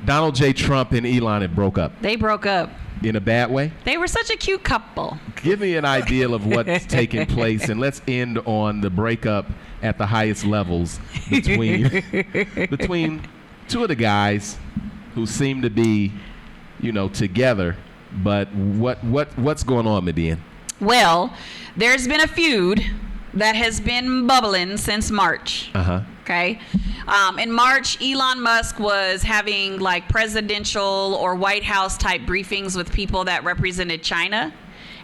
Donald J. Trump and Elon had broke up. They broke up. In a bad way? They were such a cute couple. Give me an idea of what's taking place, and let's end on the breakup at the highest levels between two of the guys who seem to be, together. But what's going on, Median? Well, there's been a feud that has been bubbling since March. Okay. In March, Elon Musk was having like presidential or White House type briefings with people that represented China.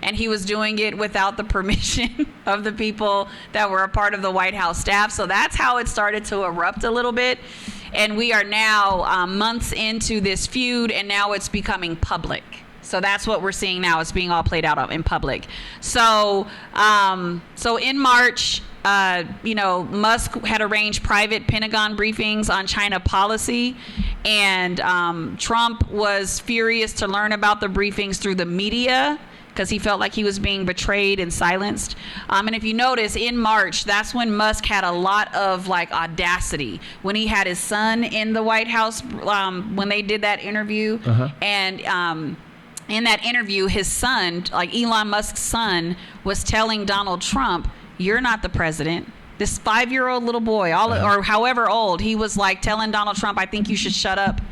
And he was doing it without the permission of the people that were a part of the White House staff. So that's how it started to erupt a little bit. And we are now months into this feud, and now it's becoming public. So that's what we're seeing now. It's being all played out in public. So in March, Musk had arranged private Pentagon briefings on China policy, and Trump was furious to learn about the briefings through the media because he felt like he was being betrayed and silenced. And if you notice, in March, that's when Musk had a lot of audacity. When he had his son in the White House, when they did that interview, and in that interview, his son, Elon Musk's son, was telling Donald Trump, "You're not the president." This 5-year-old little boy, or however old, he was telling Donald Trump, "I think you should shut up.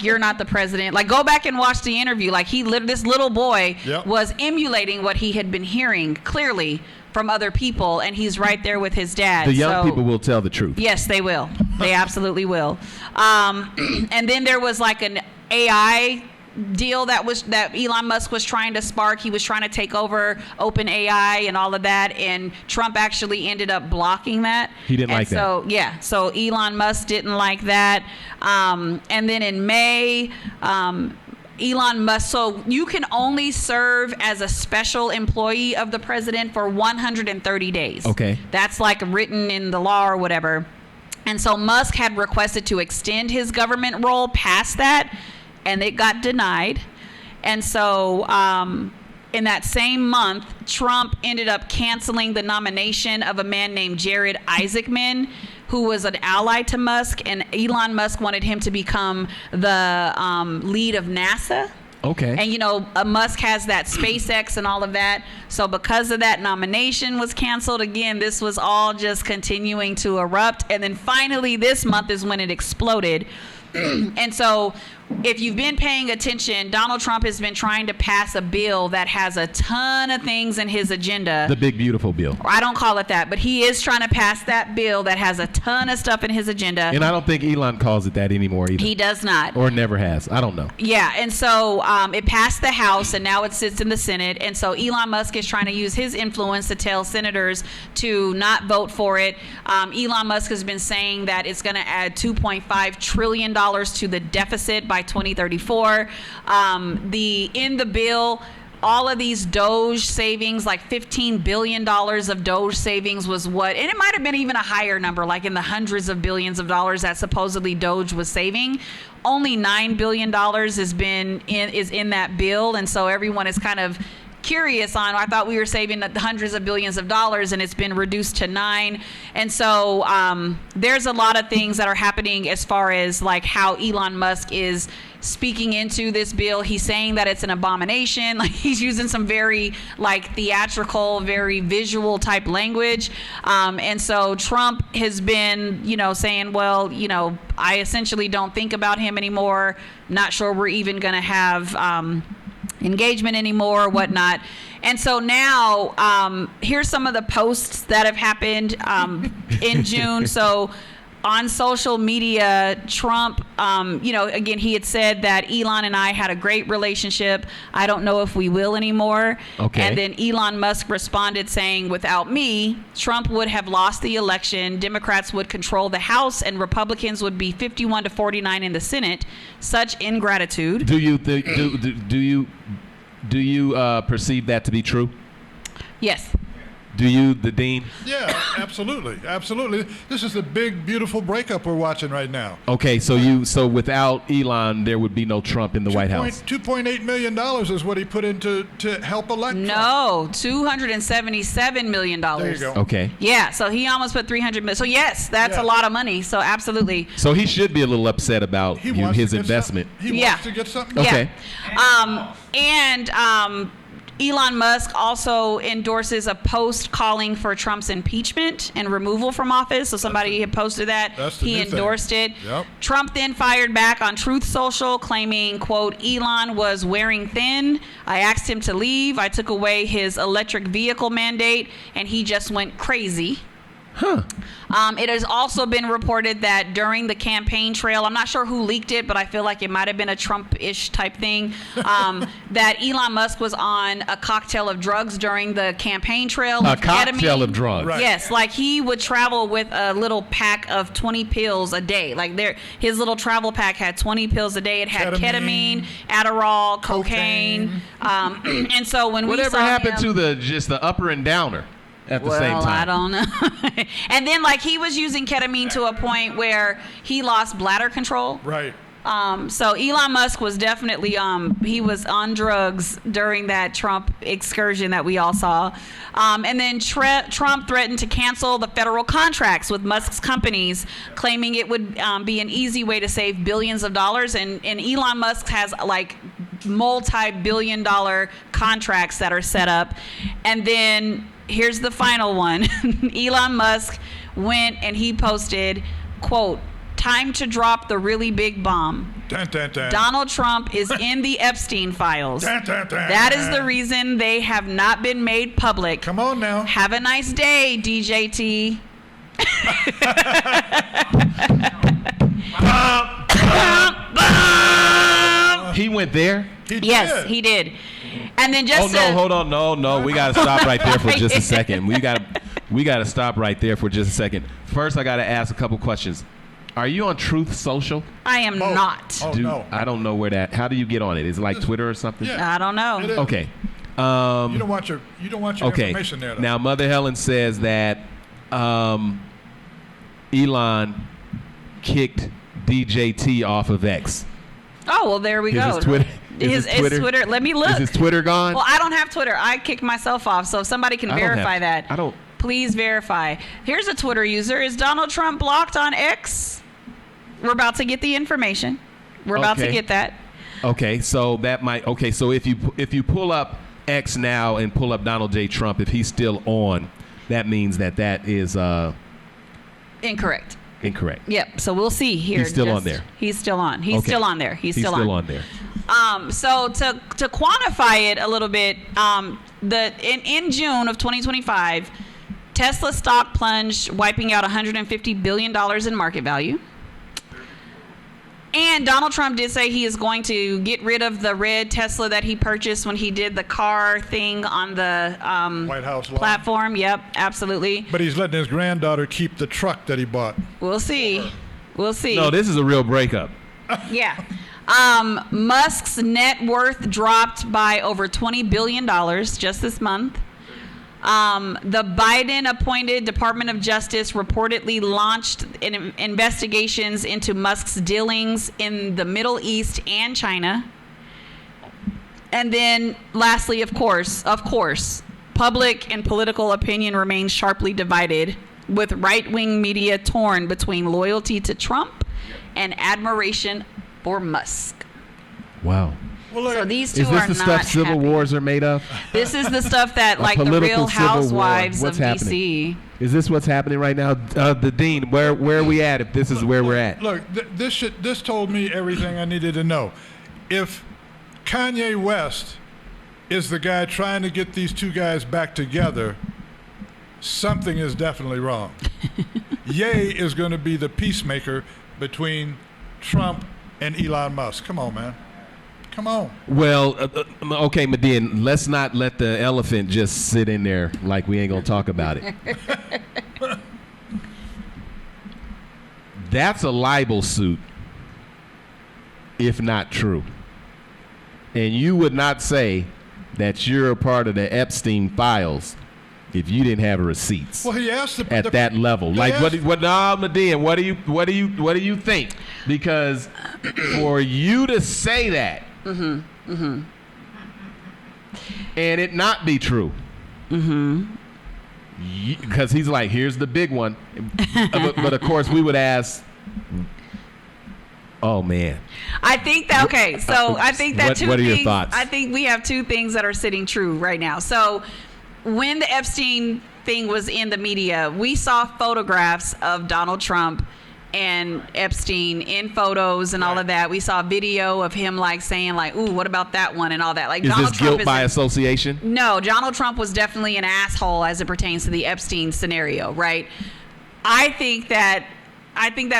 You're not the president." Go back and watch the interview. This little boy was emulating what he had been hearing clearly from other people, and he's right there with his dad. The young people will tell the truth. Yes, they will. They absolutely will. And then there was an AI deal that Elon Musk was trying to spark. He was trying to take over OpenAI and all of that, and Trump actually ended up blocking that. He didn't like that. So Elon Musk didn't like that. And then in May, Elon Musk, so you can only serve as a special employee of the president for 130 days. Okay. That's written in the law or whatever. And so Musk had requested to extend his government role past that, and it got denied. And so in that same month, Trump ended up canceling the nomination of a man named Jared Isaacman, who was an ally to Musk, and Elon Musk wanted him to become the lead of NASA. Okay. And Musk has that SpaceX and all of that. So because of that, nomination was canceled. Again, this was all just continuing to erupt. And then finally this month is when it exploded. And so if you've been paying attention, Donald Trump has been trying to pass a bill that has a ton of things in his agenda. The big, beautiful bill. I don't call it that, but he is trying to pass that bill that has a ton of stuff in his agenda. And I don't think Elon calls it that anymore either. He does not. Or never has. I don't know. Yeah, and so it passed the House, and now it sits in the Senate. And so Elon Musk is trying to use his influence to tell senators to not vote for it. Elon Musk has been saying that it's going to add $2.5 trillion to the deficit by 2034. In the bill, all of these Doge savings, $15 billion of Doge savings was what, and it might have been even a higher number, in the hundreds of billions of dollars that supposedly Doge was saving. Only $9 billion is in that bill, and so everyone is kind of curious on, I thought we were saving the hundreds of billions of dollars, and it's been reduced to 9. And so there's a lot of things that are happening as far as how Elon Musk is speaking into this bill. He's saying that it's an abomination. He's using some very theatrical, very visual type language. And so Trump has been, saying, well, I essentially don't think about him anymore. Not sure we're even going to have engagement anymore, whatnot. And so now here's some of the posts that have happened in June. So on social media, Trump, again, he had said that Elon and I had a great relationship. I don't know if we will anymore. Okay. And then Elon Musk responded saying, without me, Trump would have lost the election. Democrats would control the House and Republicans would be 51-49 in the Senate. Such ingratitude. Do you perceive that to be true? Yes. Do you, the Dean? Yeah, absolutely. This is the big, beautiful breakup we're watching right now. Okay, so without Elon, there would be no Trump in the White House. $2.8 million is what he put in to help elect Trump. No, $277 million. There you go. Okay. Yeah, so he almost put $300 million. So yes, that's a lot of money. So absolutely. So he should be a little upset about his investment. He wants to get something. Okay. Elon Musk also endorses a post calling for Trump's impeachment and removal from office. So somebody had posted that. He endorsed it. Yep. Trump then fired back on Truth Social, claiming, quote, Elon was wearing thin. I asked him to leave. I took away his electric vehicle mandate, and he just went crazy. Huh. It has also been reported that during the campaign trail, I'm not sure who leaked it, but I feel like it might have been a Trump-ish type thing, that Elon Musk was on a cocktail of drugs during the campaign trail. A cocktail of drugs. Right. Yes, like he would travel with a little pack of 20 pills a day. Like his little travel pack had 20 pills a day. It had ketamine, Adderall, cocaine. And so when whatever happened to the upper and downer? At the same time. I don't know. And then, like, he was using ketamine to a point where he lost bladder control. Right. So Elon Musk was definitely he was on drugs during that Trump excursion that we all saw. And then Trump threatened to cancel the federal contracts with Musk's companies, claiming it would be an easy way to save billions of dollars. And Elon Musk has like multi-billion-dollar contracts that are set up. And then here's the final one. Elon Musk went and he posted, quote, time to drop the really big bomb. Dun, dun, dun. Donald Trump is in the Epstein files. Dun, dun, dun. That is the reason they have not been made public. Come on now. Have a nice day, DJT. He went there? Yes, he did. And then just hold on. No. We got to stop right there for just a second. We got to stop right there for just a second. First, I got to ask a couple questions. Are you on Truth Social? I am not. No. I don't know where that. How do you get on it? Is it like Twitter or something? Yeah. I don't know. Okay. You don't want your information there, though. Now, Mother Helen says that Elon kicked DJT off of X. Oh, well, there we go. His Twitter. His Twitter. Let me look. Is his Twitter gone? Well, I don't have Twitter. I kicked myself off. So if somebody can verify that. I don't. Please verify. Here's a Twitter user. Is Donald Trump blocked on X? We're about to get the information. We're about to get that. Okay, so that might. Okay, so if you pull up X now and pull up Donald J. Trump, if he's still on, that means that is incorrect. Incorrect. Yep. So we'll see here. He's still on there. He's still on. He's still on there. He's still on there. So to quantify it a little bit, in June of 2025, Tesla stock plunged, wiping out $150 billion in market value. And Donald Trump did say he is going to get rid of the red Tesla that he purchased when he did the car thing on the White House platform. Yep, absolutely. But he's letting his granddaughter keep the truck that he bought. We'll see. We'll see. No, this is a real breakup. Yeah. Musk's net worth dropped by over $20 billion just this month. The Biden-appointed Department of Justice reportedly launched investigations into Musk's dealings in the Middle East and China. And then, lastly, of course, public and political opinion remains sharply divided, with right-wing media torn between loyalty to Trump and admiration for Musk. Wow. Well, So these two is are this the not stuff Civil happy. Wars are made of? This is the stuff that, like the Real Housewives of D.C. Is this what's happening right now? The Dean, where are we at if this is where we're at? Look, this told me everything I needed to know. If Kanye West is the guy trying to get these two guys back together, something is definitely wrong. Ye is going to be the peacemaker between Trump and Elon Musk. Come on, man. Come on. Well, okay, Medin, let's not let the elephant just sit in there like we ain't going to talk about it. That's a libel suit, if not true. And you would not say that you're a part of the Epstein files if you didn't have receipts. Well, he asked at that level. Like, asked, Medin, what do you think? Because for you to say that and it not be true, because he's like, here's the big one, but of course we would ask. Oh man. I think that I think that two what are things. Your thoughts? I think we have two things that are sitting true right now. So when the Epstein thing was in the media, we saw photographs of Donald Trump and Epstein in photos and all of that. We saw video of him like saying like, "Ooh, what about that one?" and all that. Like, is Donald this Trump guilt by association? No, Donald Trump was definitely an asshole as it pertains to the Epstein scenario, right? I think that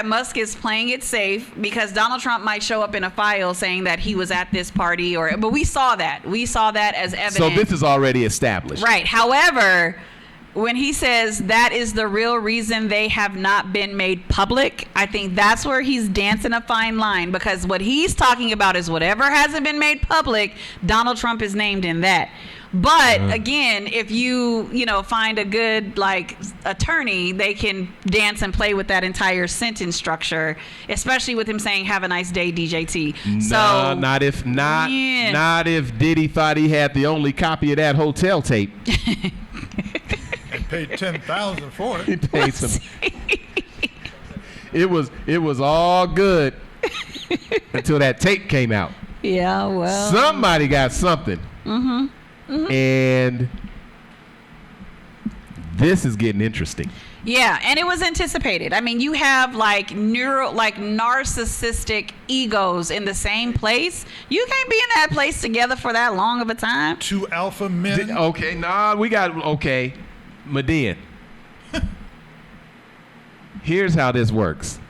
Musk is playing it safe because Donald Trump might show up in a file saying that he was at this party, but we saw that as evidence. So this is already established, right? However, when he says that is the real reason they have not been made public, I think that's where he's dancing a fine line, because what he's talking about is whatever hasn't been made public, Donald Trump is named in that. But again, if you find a good like attorney, they can dance and play with that entire sentence structure, especially with him saying "Have a nice day, DJT." So not if Diddy thought he had the only copy of that hotel tape. And paid $10,000 for it. He paid some. It was all good until that tape came out. Yeah, well, somebody got something. And this is getting interesting. Yeah, and it was anticipated. I mean, you have like narcissistic egos in the same place. You can't be in that place together for that long of a time. Two alpha men. Medin. Here's how this works.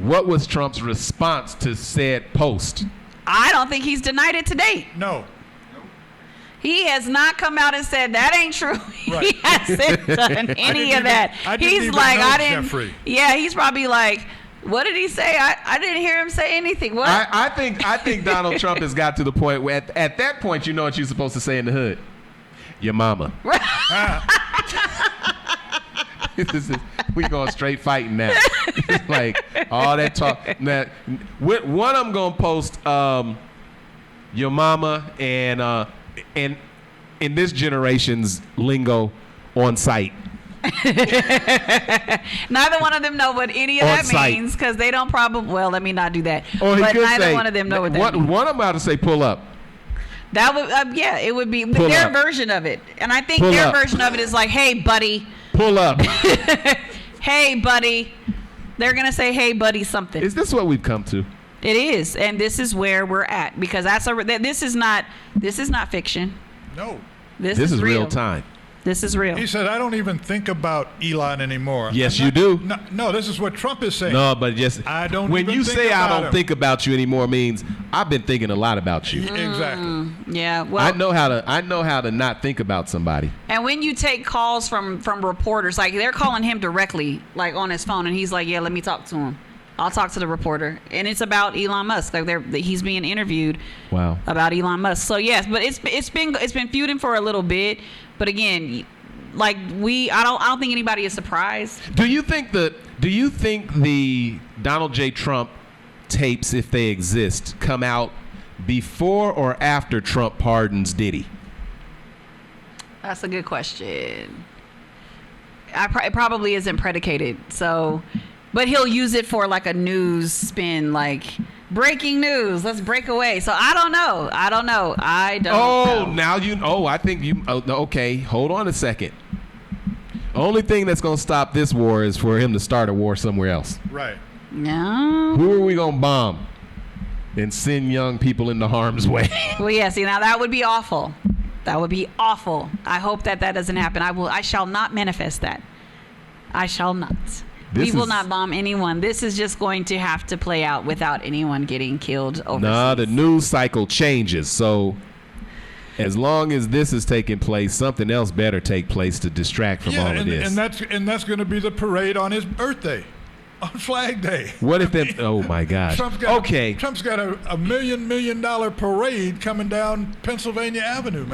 What was Trump's response to said post? I don't think he's denied it to date. No. He has not come out and said that ain't true. Right. He hasn't done any of that. He's like, I didn't. Jeffrey. Yeah, he's probably like, what did he say? I didn't hear him say anything. What? I think Donald Trump has got to the point where at that point you know what you're supposed to say in the hood. Your mama. We going straight fighting now. It's like all that talk. Now, one I'm gonna post your mama and in this generation's lingo on site. Neither one of them know what any of that means because they don't probably. Well, let me not do that. Or but neither one of them know what that means. One I'm about to say pull up. That would it would be pull their up. Version of it, and I think pull their up. Version of it is like, "Hey, buddy." Pull up. Hey, buddy. They're gonna say, "Hey, buddy," something. Is this what we've come to? It is, and this is where we're at because this is not fiction. No. This is real time. This is real. He said, I don't even think about Elon anymore. Yes, you do. No, this is what Trump is saying. No, but just I don't. When even you think say about I don't him. think about you anymore means I've been thinking a lot about you. Exactly. Yeah. Well, I know how to not think about somebody. And when you take calls from reporters, like they're calling him directly, like on his phone, and he's like, "Yeah, let me talk to him. I'll talk to the reporter," and it's about Elon Musk. Like he's being interviewed. Wow. About Elon Musk. So yes, but it's been feuding for a little bit, but again. Like I don't think anybody is surprised. Do you think the Donald J. Trump tapes, if they exist, come out before or after Trump pardons Diddy? That's a good question. It probably isn't predicated. So, but he'll use it for like a news spin, like breaking news. Let's break away. So I don't know. I don't know. Now you. Oh, I think you. Okay, hold on a second. Only thing that's gonna stop this war is for him to start a war somewhere else. Right. No. Who are we gonna bomb and send young people into harm's way? Well, yeah. See, now that would be awful. That would be awful. I hope that doesn't happen. I shall not manifest that. I shall not. We will not bomb anyone. This is just going to have to play out without anyone getting killed overseas. Nah, the news cycle changes. So as long as this is taking place, something else better take place to distract from all of this. And that's going to be the parade on his birthday, on Flag Day. What if that? Oh my gosh. Trump's got a $1 million parade coming down Pennsylvania Avenue, man.